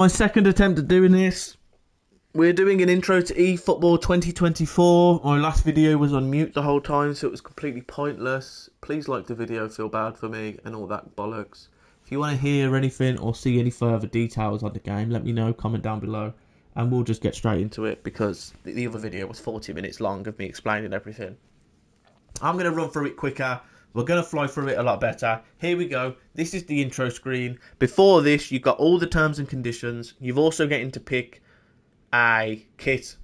My second attempt at doing this. We're doing an intro to eFootball 2024. My last video was on mute the whole time, so it was completely pointless. Please like the video, feel bad for me, and all that bollocks. If you want to hear anything or see any further details on the game, let me know, comment down below, and we'll just get straight into it, because the other video was 40 minutes long of me explaining everything. I'm going to run through it quicker. We're going to fly through it a lot better. Here we go. This is the intro screen. Before this, you've got all the terms and conditions. You've also getting to pick a kit,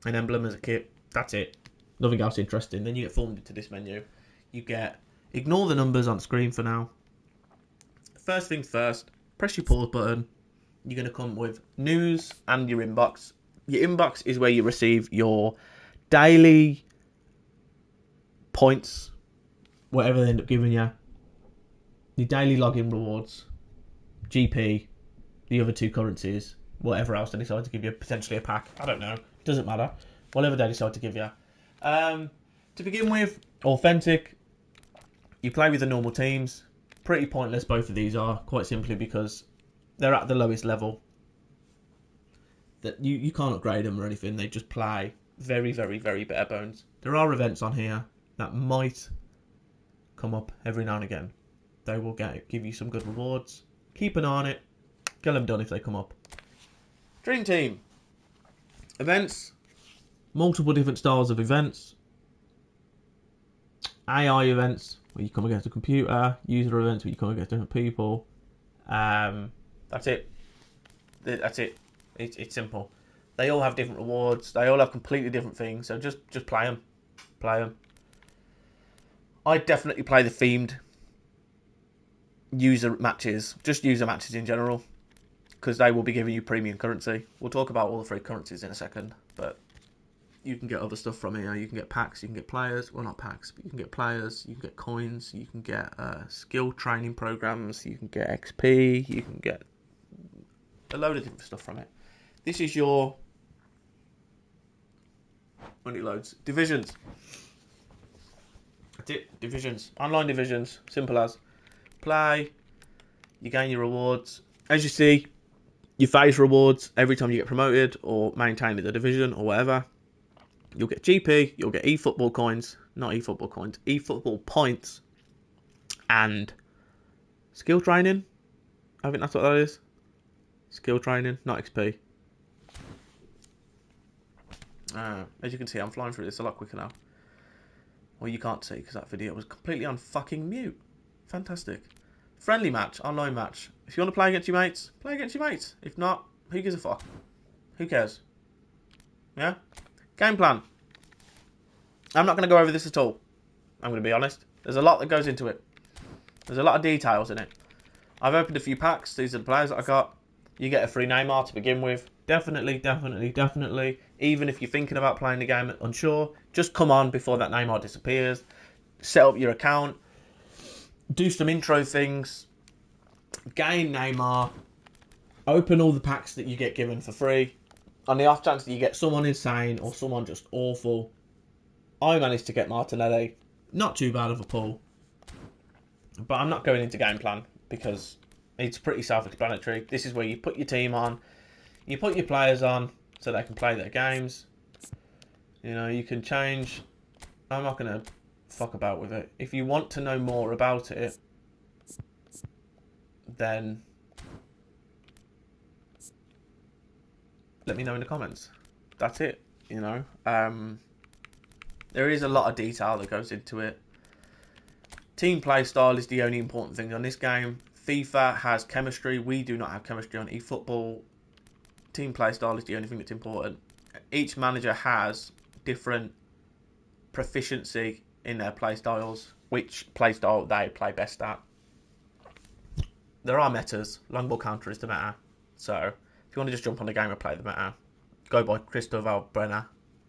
an emblem as a kit. That's it. Nothing else interesting. Then you get formed into this menu. You get, ignore the numbers on screen for now. First things first, press your pause button. You're going to come with news and your inbox. Your inbox is where you receive your daily points, whatever they end up giving you. Your daily login rewards, GP, the other two currencies, whatever else they decide to give you, potentially a pack. I don't know. Doesn't matter. Whatever they decide to give you. To begin with, authentic. You play with the normal teams. Pretty pointless, both of these are, quite simply because they're at the lowest level. That you can't upgrade them or anything. They just play very, very, very bare bones. There are events on here that might come up every now and again. They will give you some good rewards. Keep an eye on it. Get them done if they come up. Dream Team. Events. Multiple different styles of events. AI events, where you come against a computer. User events, where you come against different people. That's it. That's it. It's simple. They all have different rewards. They all have completely different things. So just play them. Play them. I definitely play the themed user matches. Just user matches in general, because they will be giving you premium currency. We'll talk about all the free currencies in a second, but you can get other stuff from here. You can get packs, you can get players. Well, not packs, but you can get players, you can get coins, you can get skill training programs, you can get XP, you can get a load of different stuff from it. This is your, when it loads, divisions. That's it, divisions. Online divisions, simple as. Play, you gain your rewards. As you see, your phase rewards every time you get promoted or maintain the division or whatever. You'll get GP, you'll get eFootball coins, not eFootball coins, eFootball points, and skill training. I think that's what that is. Skill training, not XP. As you can see, I'm flying through this a lot quicker now. Well, you can't see because that video was completely on fucking mute. Fantastic. Friendly match, online match. If you want to play against your mates, play against your mates. If not, who gives a fuck? Who cares? Yeah? Game plan. I'm not going to go over this at all. I'm going to be honest. There's a lot that goes into it. There's a lot of details in it. I've opened a few packs. These are the players that I got. You get a free Neymar to begin with. Definitely, definitely, definitely. Even if you're thinking about playing the game unsure, just come on before that Neymar disappears. Set up your account. Do some intro things. Gain Neymar. Open all the packs that you get given for free. On the off chance that you get someone insane or someone just awful. I managed to get Martinelli. Not too bad of a pull. But I'm not going into game plan because it's pretty self-explanatory. This is where you put your team on. You put your players on so they can play their games. You know, you can change. I'm not going to fuck about with it. If you want to know more about it, then let me know in the comments. That's it, you know. There is a lot of detail that goes into it. Team play style is the only important thing on this game. FIFA has chemistry. We do not have chemistry on eFootball. Team play style is the only thing that's important. Each manager has different proficiency in their play styles, which play style they play best at. There are metas. Long ball counter is the meta. So if you want to just jump on the game and play the meta, go by Christopher Brenner,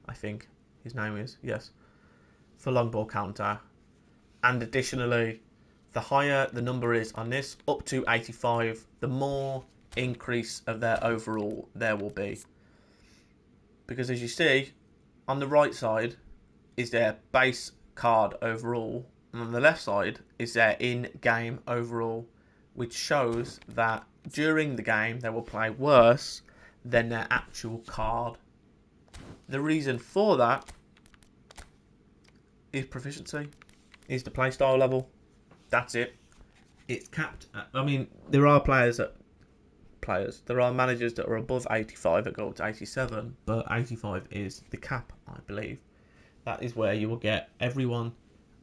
I think his name is, yes, for long ball counter. And additionally, the higher the number is on this, up to 85, the more increase of their overall there will be. Because as you see, on the right side is their base card overall, and on the left side is their in-game overall, which shows that during the game, they will play worse than their actual card. The reason for that is proficiency, is the playstyle level. That's it. It's capped at, I mean, there are there are managers that are above 85 that go up to 87, but 85 is the cap, I believe. That is where you will get everyone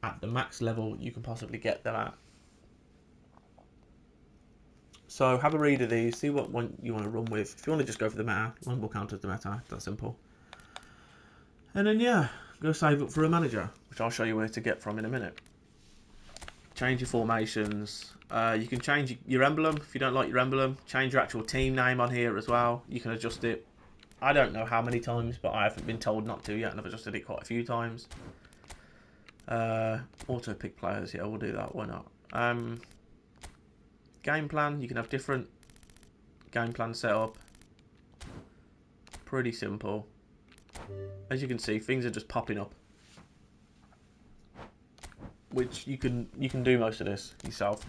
at the max level you can possibly get them at. So have a read of these, see what one you want to run with. If you want to just go for the meta, one will count as the meta, it's that simple. And then yeah, go save up for a manager, which I'll show you where to get from in a minute. Change your formations. You can change your emblem if you don't like your emblem. Change your actual team name on here as well. You can adjust it. I don't know how many times, but I haven't been told not to yet, and I've adjusted it quite a few times. Auto pick players, yeah, we'll do that. Why not? Game plan. You can have different game plan set up. Pretty simple. As you can see, things are just popping up, which you can do most of this yourself.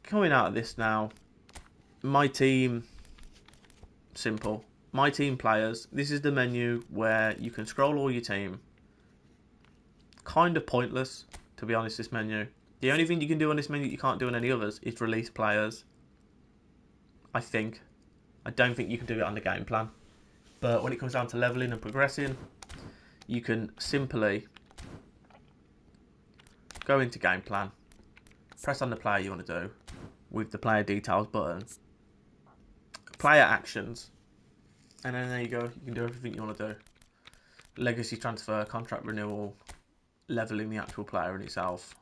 Coming out of this now, my team, simple. My team players, this is the menu where you can scroll all your team. Kind of pointless, to be honest, this menu. The only thing you can do on this menu that you can't do on any others is release players. I think. I don't think you can do it on the game plan. But when it comes down to leveling and progressing, you can simply go into game plan, press on the player you want to do with the player details button, player actions, and then there you go. You can do everything you want to do. Legacy transfer, contract renewal, leveling the actual player in itself.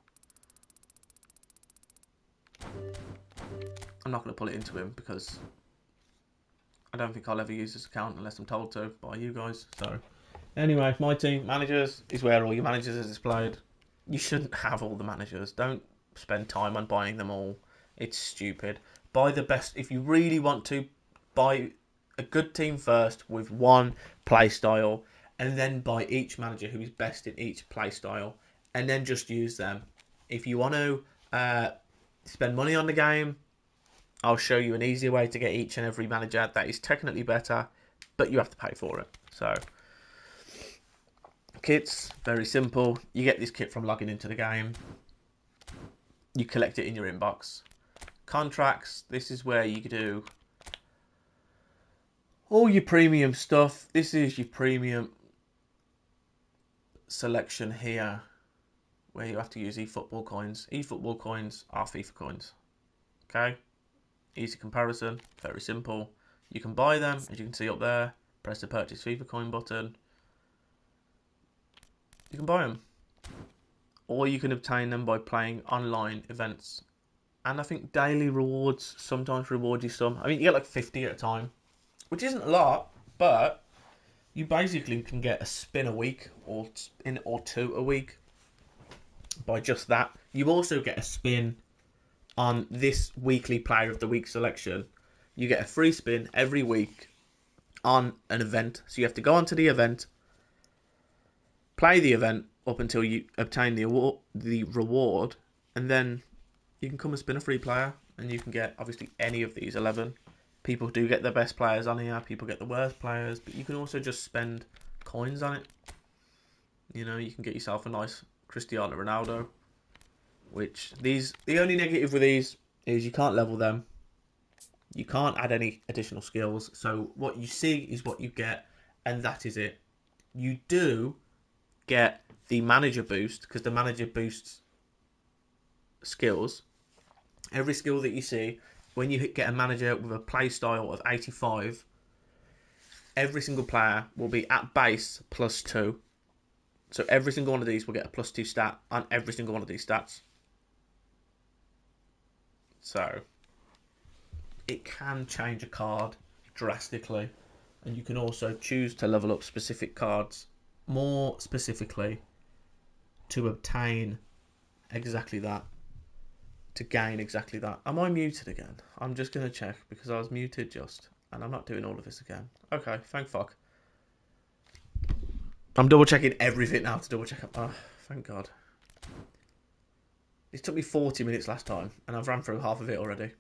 I'm not going to pull it into him because I don't think I'll ever use this account unless I'm told to by you guys. So anyway, my team managers is where all your managers are displayed. You shouldn't have all the managers. Don't spend time on buying them all. It's stupid. Buy the best. If you really want to, buy a good team first with one play style, and then buy each manager who is best in each play style, and then just use them. If you want to spend money on the game, I'll show you an easier way to get each and every manager that is technically better, but you have to pay for it. So, kits, very simple. You get this kit from logging into the game. You collect it in your inbox. Contracts, this is where you do all your premium stuff. This is your premium selection here, where you have to use eFootball coins. eFootball coins are FIFA coins. Okay? Easy comparison, very simple. You can buy them, as you can see up there. Press the purchase FIFA coin button. You can buy them. Or you can obtain them by playing online events. And I think daily rewards sometimes reward you some. I mean, you get like 50 at a time, which isn't a lot, but you basically can get a spin a week or two a week by just that. You also get a spin on this weekly player of the week selection. You get a free spin every week on an event. So you have to go onto the event, play the event up until you obtain the reward, and then you can come and spin a free player, and you can get obviously any of these 11. People do get the best players on here, people get the worst players, but you can also just spend coins on it. You know, you can get yourself a nice Cristiano Ronaldo. Which the only negative with these is you can't level them. You can't add any additional skills. So what you see is what you get, and that is it. You do get the manager boost, because the manager boosts skills. Every skill that you see, when you get a manager with a play style of 85, every single player will be at base +2. So every single one of these will get a +2 stat on every single one of these stats. So it can change a card drastically, and you can also choose to level up specific cards more specifically to obtain exactly that, to gain exactly that. Am I muted again? I'm just going to check because I was muted just, and I'm not doing all of this again. Okay, thank fuck. I'm double checking everything now to double check. Oh, thank God. It took me 40 minutes last time, and I've ran through half of it already.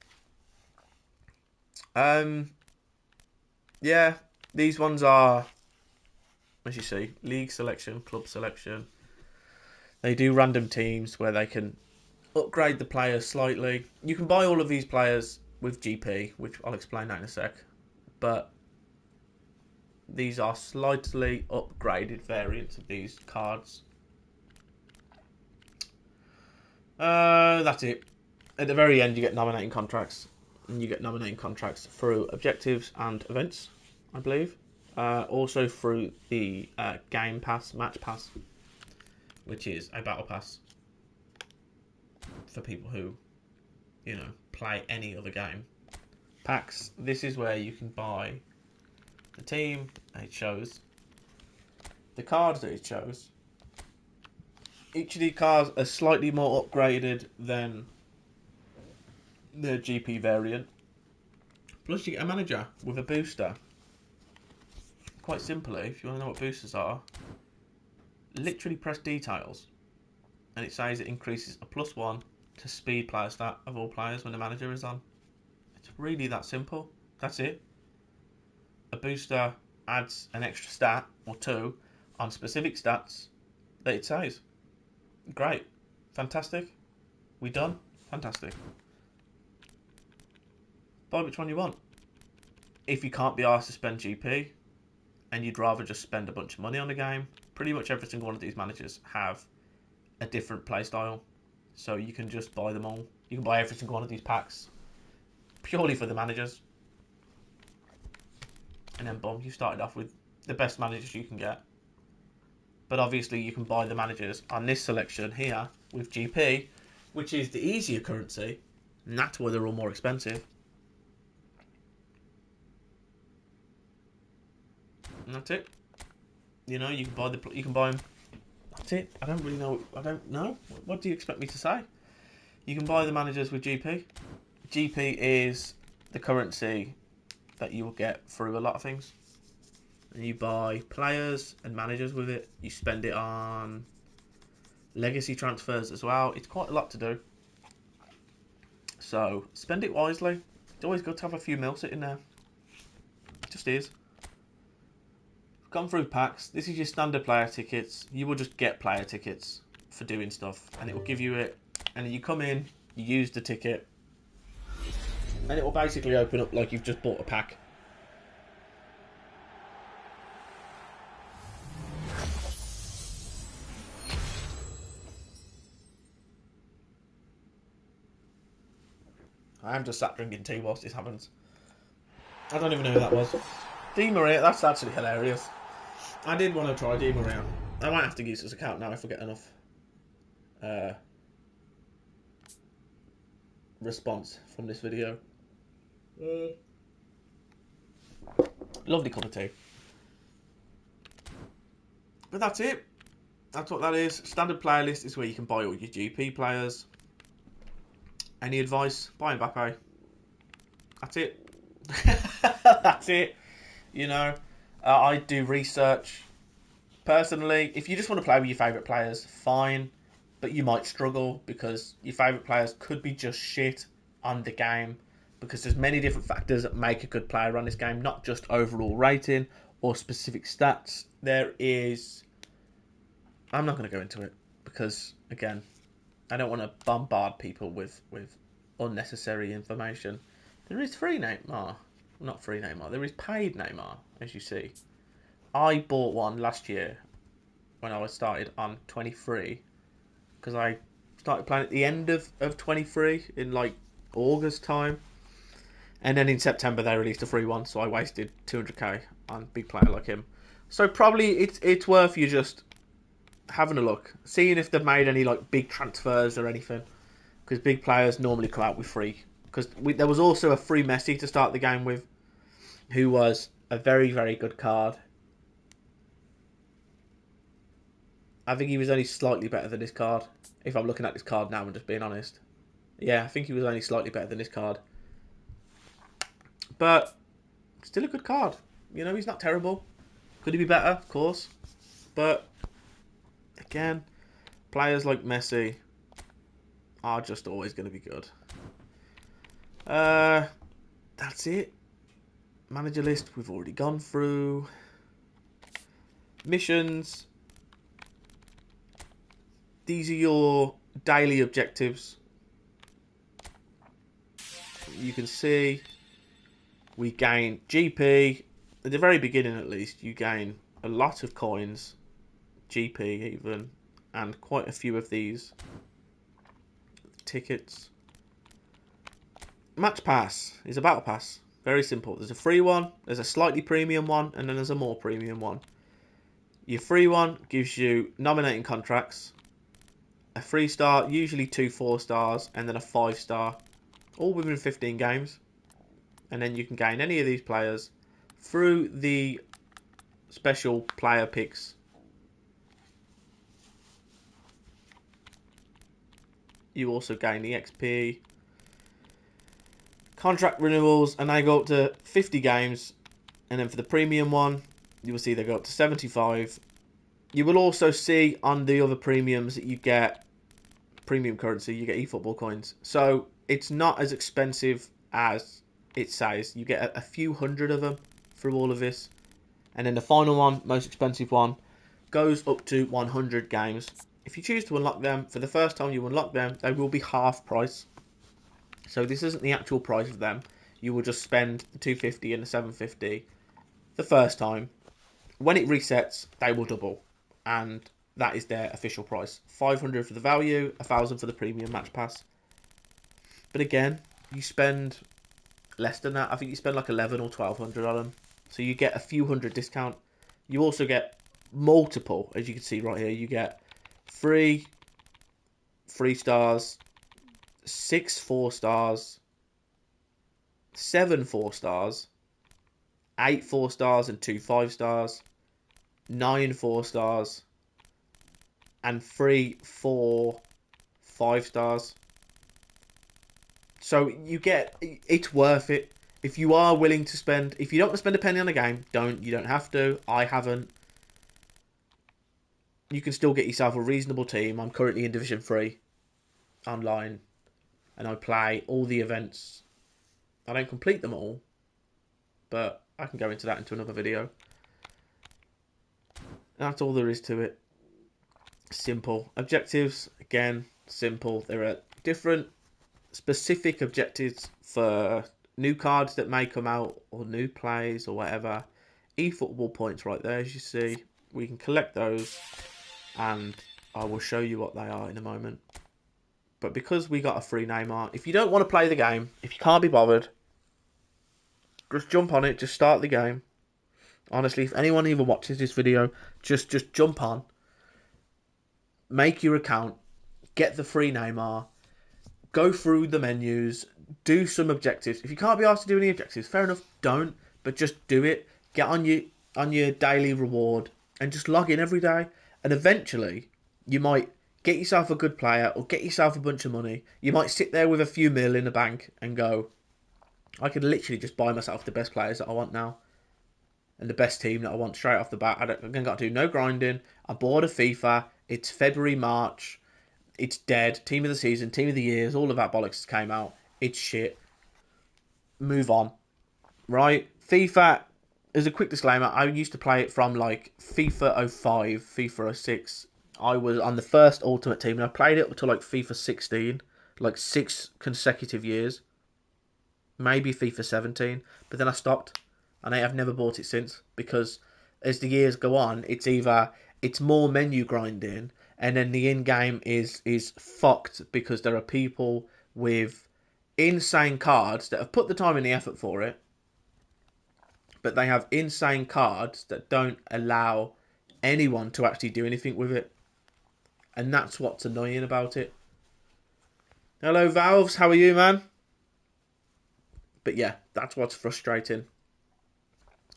Yeah, these ones are, as you see, league selection, club selection. They do random teams where they can upgrade the players slightly. You can buy all of these players with GP, which I'll explain that in a sec. But these are slightly upgraded variants of these cards. That's it. At the very end, you get nominating contracts. And you get nominating contracts through objectives and events, I believe. Also through the Game Pass, Match Pass, which is a battle pass for people who, you know, play any other game. Packs, this is where you can buy the team it shows, the cards that it shows. Each of these cards are slightly more upgraded than the GP variant. Plus you get a manager with a booster. Quite simply, if you want to know what boosters are, literally press details and it says it increases a +1 to speed player stat of all players when the manager is on. It's really that simple. That's it. A booster adds an extra stat or two on specific stats that it says. Great. Fantastic. We done? Fantastic. Buy which one you want. If you can't be asked to spend GP and you'd rather just spend a bunch of money on the game, pretty much every single one of these managers have a different playstyle. So you can just buy them all. You can buy every single one of these packs purely for the managers. And then boom, you started off with the best managers you can get. But obviously you can buy the managers on this selection here with GP, which is the easier currency, and that's why they're all more expensive. And that's it. You know, you can buy them. That's it. I don't really know. I don't know. What do you expect me to say? You can buy the managers with GP. GP is the currency that you will get through a lot of things. And you buy players and managers with it. You spend it on legacy transfers as well. It's quite a lot to do. So spend it wisely. It's always good to have a few mil sitting there. It just is. Gone through packs. This is your standard player tickets. You will just get player tickets for doing stuff, and it will give you it. And then you come in, you use the ticket, and it will basically open up like you've just bought a pack. I am just sat drinking tea whilst this happens. I don't even know who that was. Di Maria, that's actually hilarious. I did want to try Di Maria. I might have to use this account now if I get enough response from this video. Lovely cup of tea. But that's it. That's what that is. Standard player list is where you can buy all your GP players. Any advice? Buy Mbappe. That's it. That's it. You know, I do research. Personally, if you just want to play with your favourite players, fine. But you might struggle because your favourite players could be just shit on the game. Because there's many different factors that make a good player on this game. Not just overall rating or specific stats. There is... I'm not going to go into it. Because, again, I don't want to bombard people with unnecessary information. There is free Neymar. Not free Neymar. There is paid Neymar, as you see. I bought one last year when I started on 23 because I started playing at the end of 23 in like August time, and then in September they released a free one, so I wasted 200k on a big player like him. So probably it's worth you just having a look, seeing if they've made any like big transfers or anything, because big players normally come out with free. Because there was also a free Messi to start the game with, who was a very, very good card. I think he was only slightly better than this card. If I'm looking at this card now and just being honest. Yeah, I think he was only slightly better than this card. But still a good card. You know, he's not terrible. Could he be better? Of course. But again, players like Messi are just always going to be good. That's it. Manager list, we've already gone through. Missions. These are your daily objectives. You can see we gain GP. At the very beginning, at least, you gain a lot of coins, GP even, and quite a few of these tickets. Match pass is a battle pass. Very simple. There's a free one, there's a slightly premium one, and then there's a more premium one. Your free one gives you nominating contracts, a 3-star, usually 2 4-stars, and then a 5-star, all within 15 games. And then you can gain any of these players through the special player picks. You also gain the XP. Contract renewals, and they go up to 50 games. And then for the premium one, you will see they go up to 75. You will also see on the other premiums that you get premium currency, you get eFootball coins. So it's not as expensive as it says. You get a few hundred of them through all of this. And then the final one, most expensive one, goes up to 100 games. If you choose to unlock them, for the first time you unlock them, they will be half price. So this isn't the actual price of them. You will just spend the 250 and the 750 the first time. When it resets, they will double. And that is their official price. 500 for the value, 1,000 for the premium match pass. But again, you spend less than that. I think you spend like 11 or 1,200 on them. So you get a few hundred discount. You also get multiple, as you can see right here. You get 3 3-stars, 6 4-stars, 7 4-stars, 8 4-stars and 2 5-stars, 9 4-stars, and 3 4 5-stars. So you get, it's worth it. If you are willing to spend, if you don't want to spend a penny on a game, you don't have to. I haven't. You can still get yourself a reasonable team. I'm currently in Division 3 online, and I play all the events. I don't complete them all, but I can go into that into another video. That's all there is to it. Simple. Objectives, again, simple. There are different specific objectives for new cards that may come out, or new plays, or whatever. eFootball points right there, as you see. We can collect those, and I will show you what they are in a moment. But because we got a free Neymar, if you don't want to play the game, if you can't be bothered, just jump on it, just start the game. Honestly, if anyone even watches this video, just jump on, make your account, get the free Neymar, go through the menus, do some objectives. If you can't be asked to do any objectives, fair enough, don't. But just do it. Get on your daily reward and just log in every day. And eventually, you might get yourself a good player or get yourself a bunch of money. You might sit there with a few mil in the bank and go, I could literally just buy myself the best players that I want now. And the best team that I want straight off the bat. I'm going to do no grinding. I'm bored of FIFA. It's February, March. It's dead. Team of the season, team of the years, all of that bollocks came out. It's shit. Move on. Right? FIFA, as a quick disclaimer, I used to play it from like FIFA 05, FIFA 06. I was on the first Ultimate Team and I played it up to like FIFA 16. Like 6 consecutive years. Maybe FIFA 17. But then I stopped. And I have never bought it since. Because as the years go on, it's more menu grinding. And then the in-game is fucked because there are people with insane cards that have put the time and the effort for it. But they have insane cards that don't allow anyone to actually do anything with it. And that's what's annoying about it. Hello, Valves. How are you, man? But yeah, that's what's frustrating.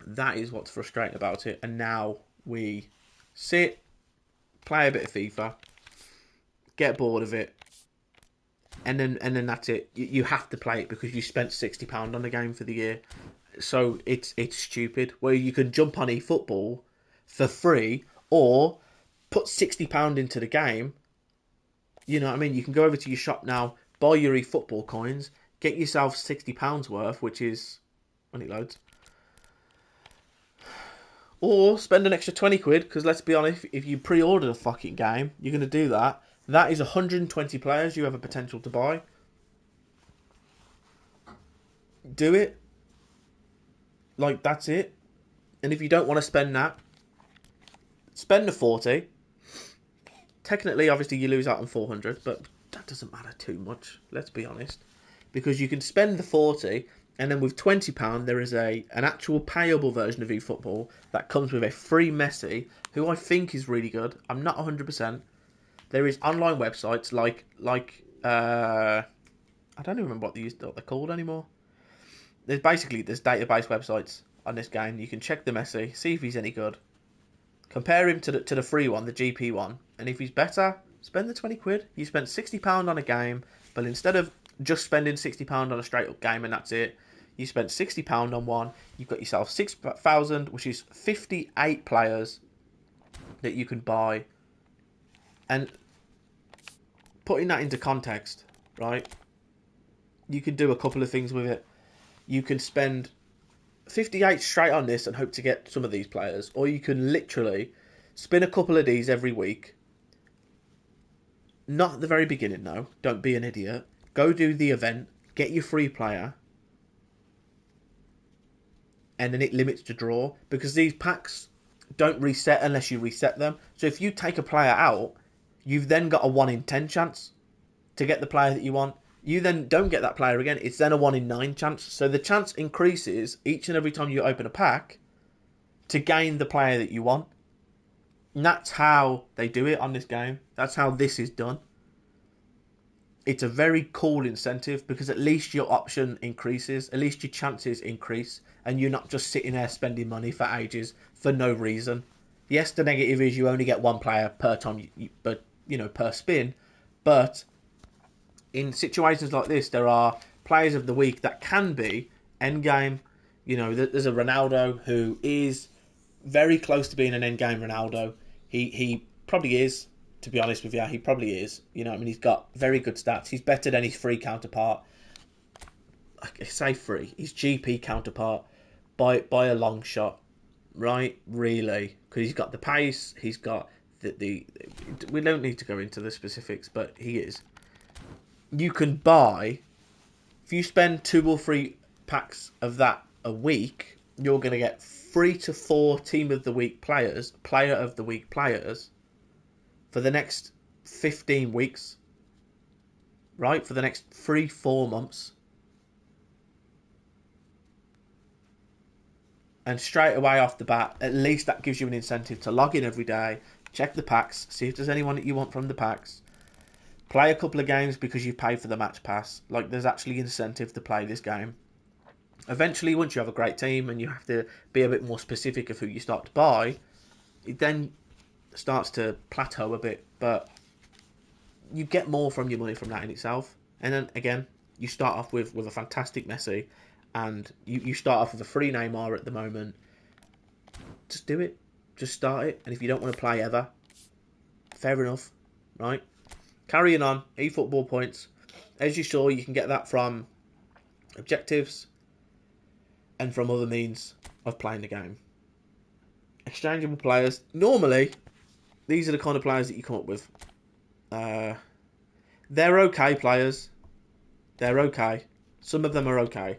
That is what's frustrating about it. And now we sit, play a bit of FIFA, get bored of it, and then that's it. You have to play it because you spent £60 on the game for the year. So it's stupid. Where you can jump on eFootball for free or put £60 into the game. You know what I mean? You can go over to your shop now, buy your eFootball coins, get yourself £60 worth, which is, when it loads, Or spend an extra 20 quid, because let's be honest, if you pre-order the fucking game, you're going to do that. That is 120 players you have a potential to buy. Do it. Like, that's it. And if you don't want to spend that, spend the 40. Technically, obviously, you lose out on 400, but that doesn't matter too much, let's be honest. Because you can spend the 40, and then with £20, there is an actual payable version of eFootball that comes with a free Messi, who I think is really good. I'm not 100%. There is online websites like I don't even remember what they're called anymore. There's database websites on this game. You can check the Messi, see if he's any good. Compare him to the free one, the GP one, and if he's better, spend the 20 quid. You spent £60 on a game, but instead of just spending £60 on a straight up game and that's it, you spent £60 on one. You've got yourself 6,000, which is 58 players that you can buy. And putting that into context, right? You can do a couple of things with it. You can spend 58 straight on this and hope to get some of these players, or you can literally spin a couple of these every week. Not at the very beginning, though. Don't be an idiot. Go do the event, get your free player, and then it limits to draw, because these packs don't reset unless you reset them. So if you take a player out, you've then got a 1 in 10 chance to get the player that you want. You then don't get that player again. It's then a 1 in 9 chance. So the chance increases each and every time you open a pack to gain the player that you want. And that's how they do it on this game. That's how this is done. It's a very cool incentive, because at least your option increases. At least your chances increase. And you're not just sitting there spending money for ages for no reason. Yes, the negative is you only get one player per time, per spin. But in situations like this, there are players of the week that can be endgame. There's a Ronaldo who is very close to being an endgame Ronaldo. He probably is, to be honest with you. He probably is. He's got very good stats. He's better than his free counterpart. I say free. His GP counterpart by a long shot, right? Really, because he's got the pace. He's got the. We don't need to go into the specifics, but he is. You can buy, if you spend 2 or 3 packs of that a week, you're going to get 3 to 4 team of the week players, player of the week players, for the next 15 weeks, right? For the next 3-4 months. And straight away off the bat, at least that gives you an incentive to log in every day, check the packs, see if there's anyone that you want from the packs. Play a couple of games because you've paid for the match pass. Like, there's actually incentive to play this game. Eventually, once you have a great team and you have to be a bit more specific of who you start to buy, it then starts to plateau a bit. But you get more from your money from that in itself. And then, again, you start off with a fantastic Messi. And you start off with a free Neymar at the moment. Just do it. Just start it. And if you don't want to play ever, fair enough, right? Carrying on, eFootball points. As you saw, you can get that from objectives and from other means of playing the game. Exchangeable players. Normally, these are the kind of players that you come up with. They're okay players. They're okay. Some of them are okay.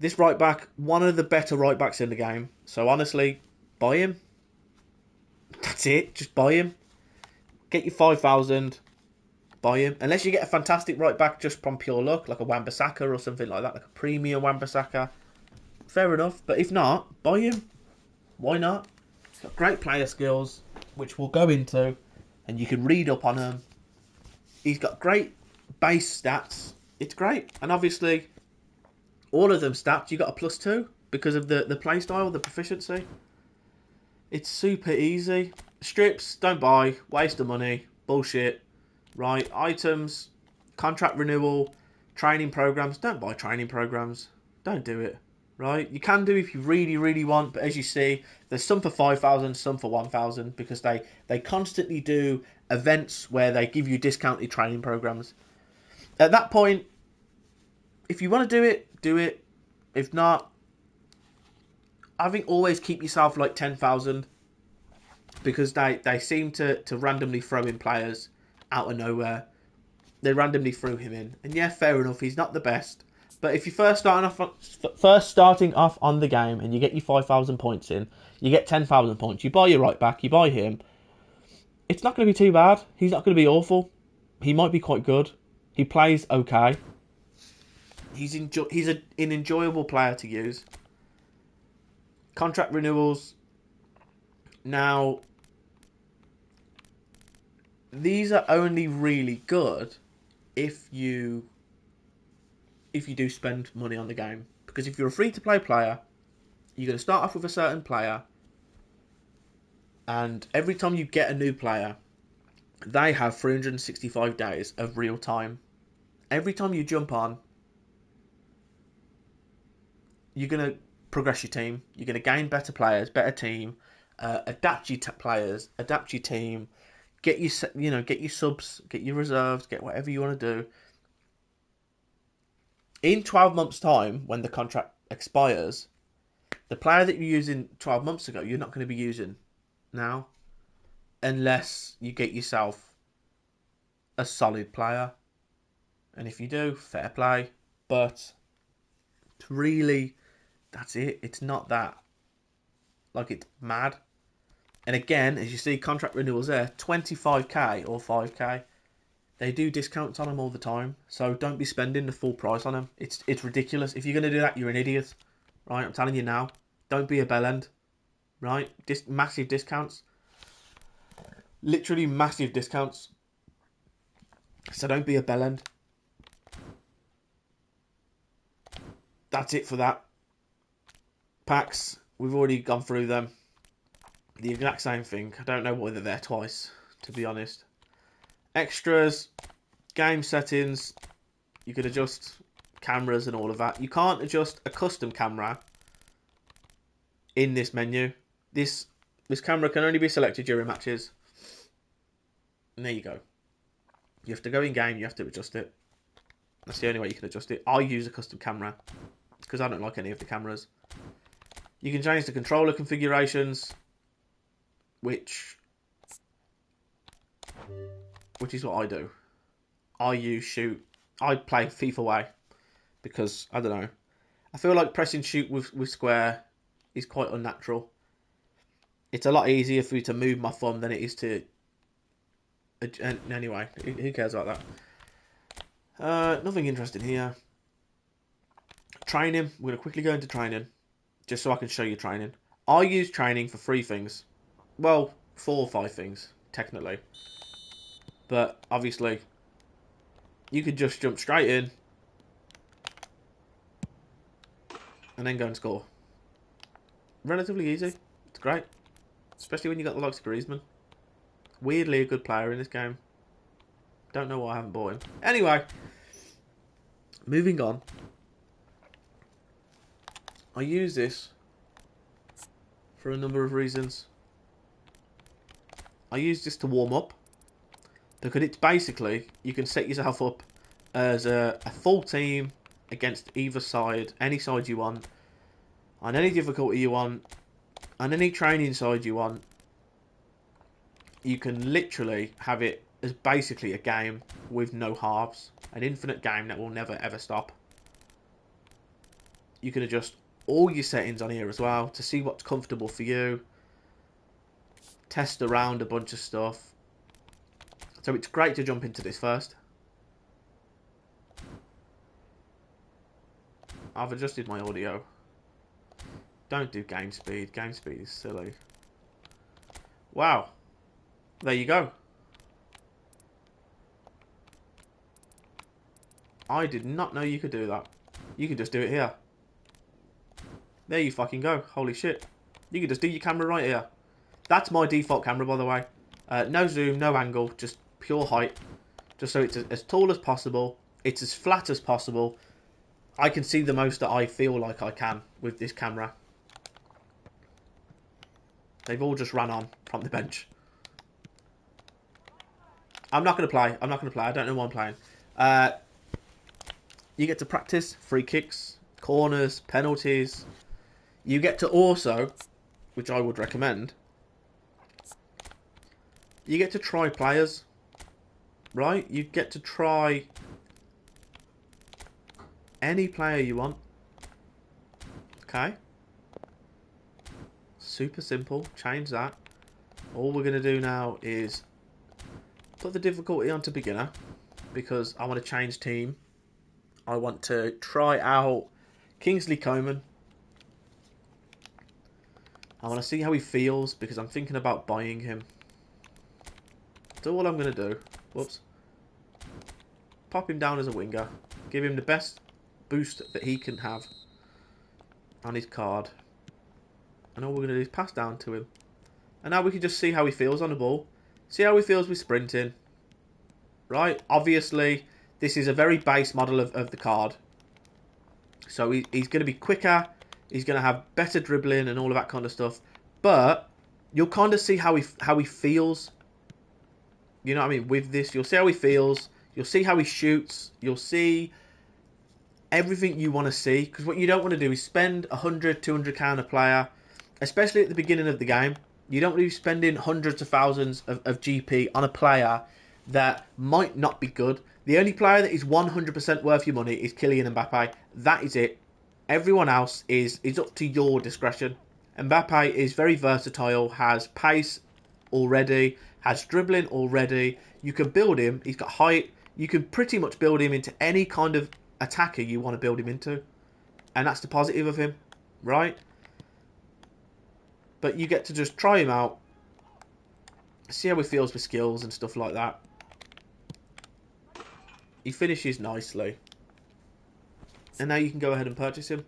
This right back, one of the better right backs in the game. So honestly, buy him. That's it. Just buy him. Get your 5,000, buy him. Unless you get a fantastic right back just from pure luck, like a Wan-Bissaka or something like that, like a premium Wan-Bissaka. Fair enough. But if not, buy him. Why not? He's got great player skills, which we'll go into, and you can read up on him. He's got great base stats. It's great. And obviously, all of them stats, you got a +2 because of the play style, the proficiency. It's super easy. Strips, don't buy. Waste of money. Bullshit. Right. Items, contract renewal, training programs. Don't buy training programs. Don't do it. Right. You can do if you really, really want. But as you see, there's some for 5,000, some for 1,000. Because they constantly do events where they give you discounted training programs. At that point, if you want to do it, do it. If not, I think always keep yourself like 10,000 because they seem to randomly throw in players out of nowhere. They randomly threw him in, and yeah, fair enough. He's not the best, but if you're first starting off on the game and you get your 5,000 points in, you get 10,000 points. You buy your right back, you buy him. It's not going to be too bad. He's not going to be awful. He might be quite good. He plays okay. He's an enjoyable player to use. Contract renewals. Now, these are only really good if you do spend money on the game. Because if you're a free-to-play player, you're going to start off with a certain player, and every time you get a new player, they have 365 days of real time. Every time you jump on, you're going to progress your team. You're going to gain better players, better team, adapt your players, adapt your team, get your subs, get your reserves, get whatever you want to do. In 12 months' time, when the contract expires, the player that you're using 12 months ago, you're not going to be using now, unless you get yourself a solid player. And if you do, fair play. But really, that's it. It's not that like it's mad. And again, as you see, contract renewals there, 25k or 5k. They do discounts on them all the time, so don't be spending the full price on them. It's ridiculous. If you're going to do that, you're an idiot, right? I'm telling you now. Don't be a bellend, right? Massive discounts. Literally massive discounts. So don't be a bellend. That's it for that. Packs, we've already gone through them. The exact same thing. I don't know whether they're twice, to be honest. Extras, game settings. You can adjust cameras and all of that. You can't adjust a custom camera in this menu. This camera can only be selected during matches. And there you go. You have to go in game. You have to adjust it. That's the only way you can adjust it. I use a custom camera because I don't like any of the cameras. You can change the controller configurations, which is what I do. I use shoot. I play FIFA way because I don't know. I feel like pressing shoot with square is quite unnatural. It's a lot easier for me to move my thumb than it is to. Anyway, who cares about that? Nothing interesting here. Training. We're going to quickly go into training, just so I can show you training. I use training for 3 things. Well, 4 or 5 things, technically. But, obviously, you could just jump straight in and then go and score. Relatively easy. It's great. Especially when you got the likes of Griezmann. Weirdly a good player in this game. Don't know why I haven't bought him. Anyway, moving on. I use this for a number of reasons. I use this to warm up, because it's basically, you can set yourself up as a full team against either side, any side you want, on any difficulty you want, on any training side you want. You can literally have it as basically a game with no halves, an infinite game that will never ever stop. You can adjust all your settings on here as well to see what's comfortable for you. Test around a bunch of stuff. So it's great to jump into this first. I've adjusted my audio. Don't do game speed. Game speed is silly. Wow. There you go. I did not know you could do that. You can just do it here. There you fucking go. Holy shit. You can just do your camera right here. That's my default camera, by the way. No zoom, no angle, just pure height. Just so it's as tall as possible. It's as flat as possible. I can see the most that I feel like I can with this camera. They've all just ran on from the bench. I'm not going to play. I'm not going to play. I don't know what I'm playing. You get to practice free kicks, corners, penalties. You get to also, which I would recommend, you get to try players, right? You get to try any player you want. Okay? Super simple. Change that. All we're going to do now is put the difficulty onto beginner because I want to change team. I want to try out Kingsley Coman. I want to see how he feels because I'm thinking about buying him. So all I'm going to do, whoops, pop him down as a winger. Give him the best boost that he can have on his card. And all we're going to do is pass down to him. And now we can just see how he feels on the ball. See how he feels with sprinting. Right? Obviously, this is a very base model of the card. So he's going to be quicker. He's going to have better dribbling and all of that kind of stuff. But you'll kind of see how he feels. You know what I mean? With this, you'll see how he feels. You'll see how he shoots. You'll see everything you want to see. Because what you don't want to do is spend 100, 200k on a player. Especially at the beginning of the game. You don't want to be spending hundreds of thousands of GP on a player that might not be good. The only player that is 100% worth your money is Kylian Mbappe. That is it. Everyone else is up to your discretion. Mbappe is very versatile, has pace already, has dribbling already. You can build him. He's got height. You can pretty much build him into any kind of attacker you want to build him into. And that's the positive of him, right? But you get to just try him out, see how he feels with skills and stuff like that. He finishes nicely. And now you can go ahead and purchase him.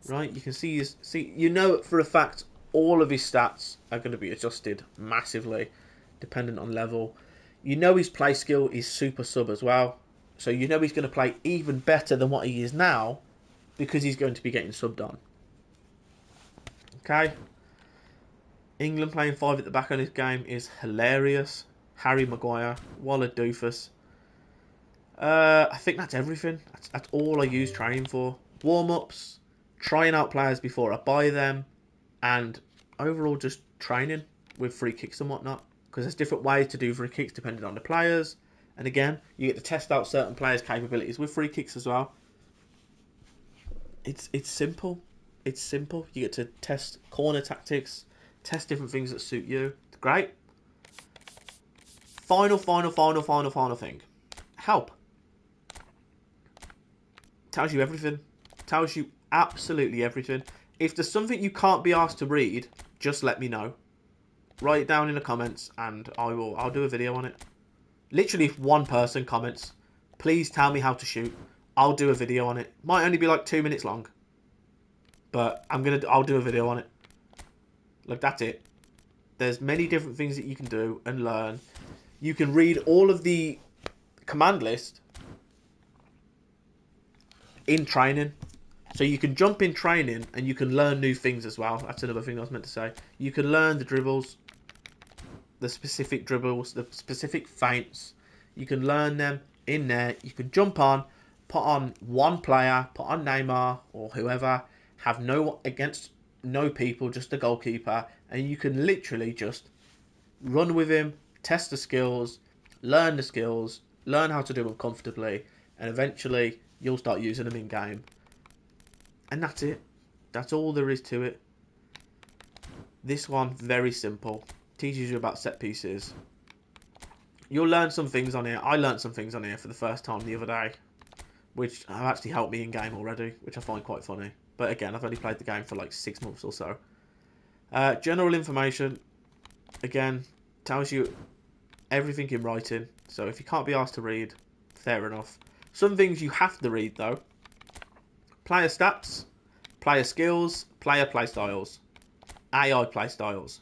Right? You can see you know for a fact all of his stats are going to be adjusted massively dependent on level. You know his play skill is super sub as well. So you know he's going to play even better than what he is now because he's going to be getting subbed on. Okay? England playing 5 at the back on this game is hilarious. Harry Maguire, what a doofus. I think that's everything. That's all I use training for. Warm-ups, trying out players before I buy them, and overall just training with free kicks and whatnot. Because there's different ways to do free kicks depending on the players. And again, you get to test out certain players' capabilities with free kicks as well. It's simple. It's simple. You get to test corner tactics, test different things that suit you. It's great. Final thing. Help. Tells you everything. Tells you absolutely everything. If there's something you can't be asked to read, just let me know. Write it down in the comments and I'll do a video on it. Literally, if one person comments, please tell me how to shoot, I'll do a video on it. Might only be like 2 minutes long. But I'll do a video on it. Like, that's it. There's many different things that you can do and learn. You can read all of the command list in training. So you can jump in training and you can learn new things as well. That's another thing I was meant to say. You can learn the dribbles, the specific dribbles, the specific feints. You can learn them in there. You can jump on, put on one player, put on Neymar or whoever, have no people, just the goalkeeper, and you can literally just run with him, test the skills, learn how to do them comfortably, and eventually you'll start using them in game. And that's it. That's all there is to it. This one, very simple. Teaches you about set pieces. You'll learn some things on here. I learned some things on here for the first time the other day, which have actually helped me in game already, which I find quite funny. But again, I've only played the game for like 6 months or so. General information, again, tells you everything in writing. So if you can't be asked to read, fair enough. Some things you have to read though. Player stats, player skills, player play styles, AI play styles.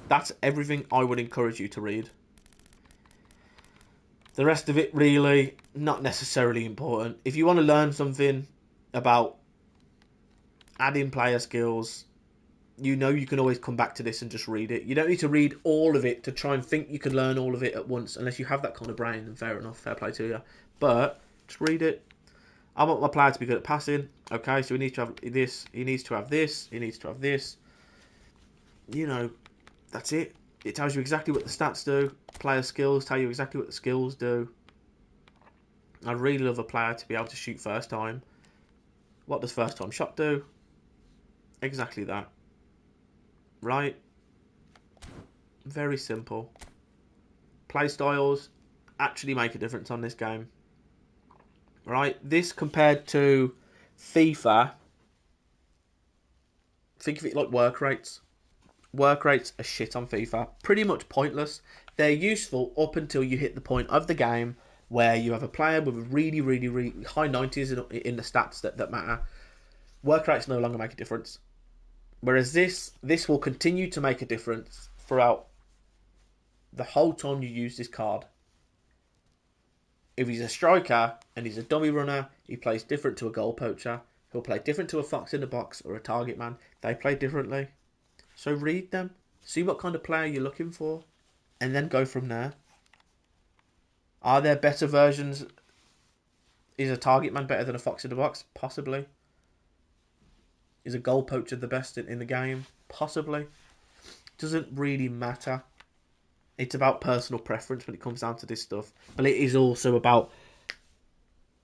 That's everything I would encourage you to read. The rest of it really not necessarily important. If you want to learn something about adding player skills, you know you can always come back to this and just read it. You don't need to read all of it to try and think you can learn all of it at once, unless you have that kind of brain, and fair enough, fair play to you. But just read it. I want my player to be good at passing. Okay, so he needs to have this. He needs to have this. He needs to have this. You know, that's it. It tells you exactly what the stats do. Player skills tell you exactly what the skills do. I'd really love a player to be able to shoot first time. What does first time shot do? Exactly that. Right? Very simple. Play styles actually make a difference on this game. Right? This compared to FIFA, think of it like work rates. Work rates are shit on FIFA. Pretty much pointless. They're useful up until you hit the point of the game where you have a player with a really, really, really high 90s in the stats that matter. Work rates no longer make a difference. Whereas this will continue to make a difference throughout the whole time you use this card. If he's a striker and he's a dummy runner, he plays different to a goal poacher. He'll play different to a fox in the box or a target man. They play differently. So read them. See what kind of player you're looking for. And then go from there. Are there better versions? Is a target man better than a fox in the box? Possibly. Is a goal poacher the best in the game? Possibly. Doesn't really matter. It's about personal preference when it comes down to this stuff. But it is also about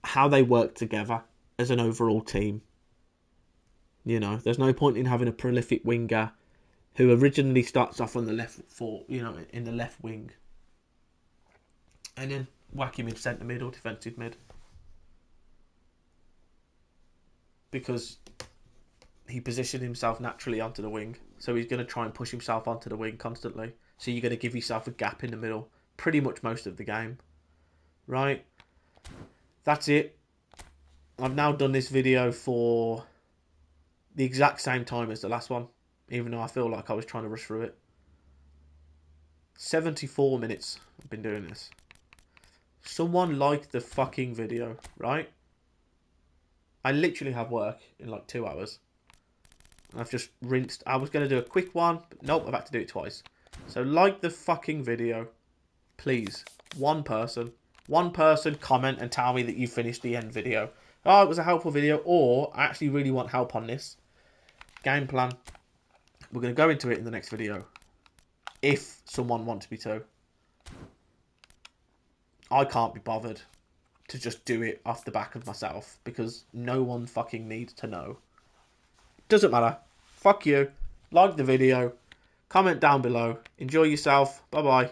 how they work together as an overall team. You know, there's no point in having a prolific winger who originally starts off on the left foot, you know, in the left wing. And then whack him in centre mid or defensive mid. Because he positioned himself naturally onto the wing. So he's going to try and push himself onto the wing constantly. So you're going to give yourself a gap in the middle pretty much most of the game. Right? That's it. I've now done this video for the exact same time as the last one. Even though I feel like I was trying to rush through it. 74 minutes I've been doing this. Someone like the fucking video, right? I literally have work in like 2 hours. I've just rinsed. I was going to do a quick one, but nope, I've had to do it twice. So like the fucking video, please. One person comment and tell me that you finished the end video. Oh, it was a helpful video, or I actually really want help on this. Game plan. We're going to go into it in the next video. If someone wants me to. I can't be bothered to just do it off the back of myself, because no one fucking needs to know. Doesn't matter. Fuck you. Like the video. Comment down below. Enjoy yourself. Bye bye.